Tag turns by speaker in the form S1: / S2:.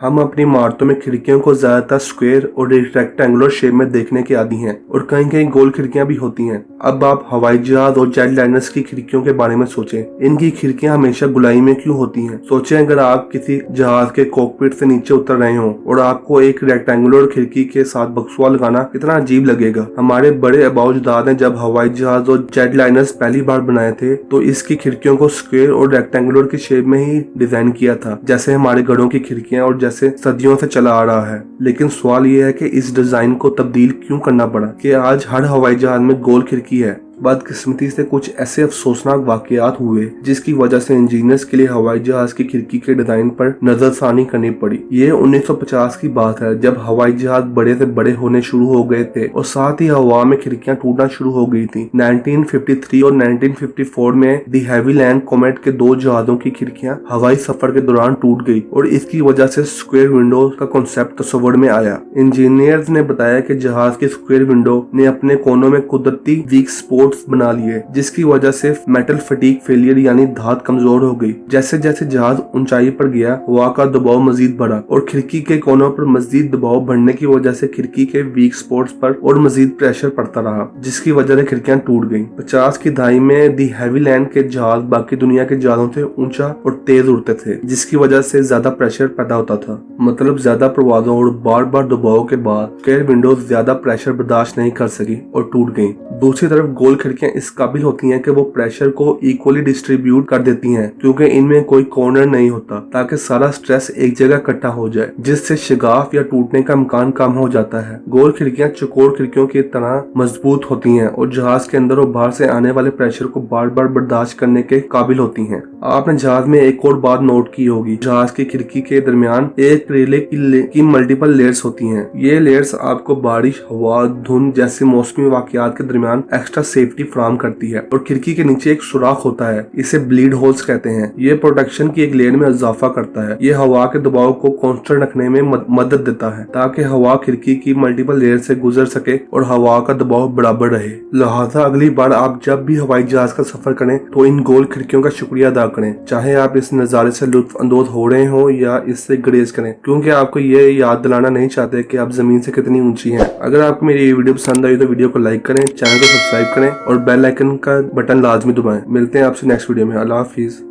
S1: हम अपनी इमारतों में खिड़कियों को ज्यादातर स्क्वायर और रेक्टेंगुलर शेप में देखने के आदी हैं और कहीं कहीं गोल खिड़कियां भी होती हैं। अब आप हवाई जहाज और जेट लाइनर्स की खिड़कियों के बारे में सोचें। इनकी खिड़कियां हमेशा गुलाई में क्यों होती हैं? सोचें अगर आप किसी जहाज के कॉकपिट से नीचे उतर रहे हो और आपको एक रेक्टेंगुलर खिड़की के साथ बक्सुआ लगाना कितना अजीब लगेगा। हमारे बड़े आबाओजाद ने जब हवाई जहाज और जेट लाइनर्स पहली बार बनाए थे तो इसकी खिड़कियों को स्क्वायर और रेक्टेंगुलर की शेप में ही डिजाइन किया था, जैसे हमारे घरों की खिड़कियां और जैसे सदियों से चला आ रहा है। लेकिन सवाल यह है कि इस डिजाइन को तब्दील क्यों करना पड़ा कि आज हर हवाई जहाज में गोल खिड़की है। बदकिस्मती से कुछ ऐसे अफसोसनाक वाकयात हुए जिसकी वजह से इंजीनियर्स के लिए हवाई जहाज की खिड़की के डिजाइन पर नजरसानी करनी पड़ी। ये 1950 की बात है जब हवाई जहाज बड़े से बड़े होने शुरू हो गए थे और साथ ही हवा में खिड़कियां टूटना शुरू हो गई थी। 1953 और 1954 में दी हैविलैंड कॉमेट के 2 जहाजों की खिड़कियां हवाई सफर के दौरान टूट गई और इसकी वजह से स्क्वायर विंडो का कॉन्सेप्ट तस्वर में आया। इंजीनियर्स ने बताया कि जहाज की स्क्वायर विंडो ने अपने कोनों में कुदरती वीक स्पॉट बना लिए, जिसकी वजह से मेटल फटीग फेलियर यानी धात कमजोर हो गई। जैसे जैसे जहाज ऊंचाई पर गया हवा का दबाव मजीद बढ़ा और खिड़की के कोनों पर मजीद दबाव बढ़ने की वजह से खिड़की के वीक स्पॉट्स पर और मजीद प्रेशर पड़ता रहा, जिसकी वजह से खिड़कियां टूट गईं। 50 की दहाई में दी हैविलैंड के जहाज बाकी दुनिया के जहाजों से ऊंचा और तेज उड़ते थे, जिसकी वजह से ज्यादा प्रेशर पैदा होता था। मतलब ज्यादा प्रवाजों और बार बार दबाव के बाद स्क्वायर विंडोज ज्यादा प्रेशर बर्दाश्त नहीं कर सकी और टूट गईं। दूसरी तरफ गोल खिड़कियां इस काबिल होती हैं कि वो प्रेशर को इक्वली डिस्ट्रीब्यूट कर देती हैं, क्योंकि इनमें कोई कॉर्नर नहीं होता ताकि सारा स्ट्रेस एक जगह इकट्ठा हो जाए, जिससे शिगाफ या टूटने का इम्कान कम हो जाता है। गोल खिड़कियां चौकोर खिड़कियों की तरह मजबूत होती हैं और जहाज के अंदर और बाहर से आने वाले प्रेशर को बार बार बर्दाश्त करने के काबिल होती हैं। आपने जहाज में एक और बात नोट की होगी, जहाज की खिड़की के दरमियान एक रेले की मल्टीपल लेयर्स होती हैं। ये लेयर्स आपको बारिश, हवा, धुंध जैसे मौसमी वाकयात के दरमियान एक्स्ट्रा सेफ्टी फराहम करती है। और खिड़की के नीचे एक सुराख होता है, इसे ब्लीड होल्स कहते हैं। ये प्रोटेक्शन की एक लेयर में इजाफा करता है। ये हवा के दबाव को कांस्टेंट रखने में मदद देता है ताकि हवा खिड़की की मल्टीपल लेयर से गुजर सके और हवा का दबाव बराबर रहे। लिहाजा अगली बार आप जब भी हवाई जहाज का सफर करें तो इन गोल खिड़कियों का शुक्रिया अदा करें, चाहे आप इस नजारे से लुत्फ अंदोज हो रहे हो या इससे गुरेज करें, क्योंकि आपको ये याद दिलाना नहीं चाहते कि आप जमीन से कितनी ऊंची हैं। अगर आपको मेरी ये वीडियो पसंद आई तो वीडियो को लाइक करें, चैनल को सब्सक्राइब करें और बेल आइकन का बटन लाजमी दबाएं। मिलते हैं आपसे नेक्स्ट वीडियो में। अल्लाह हाफिज।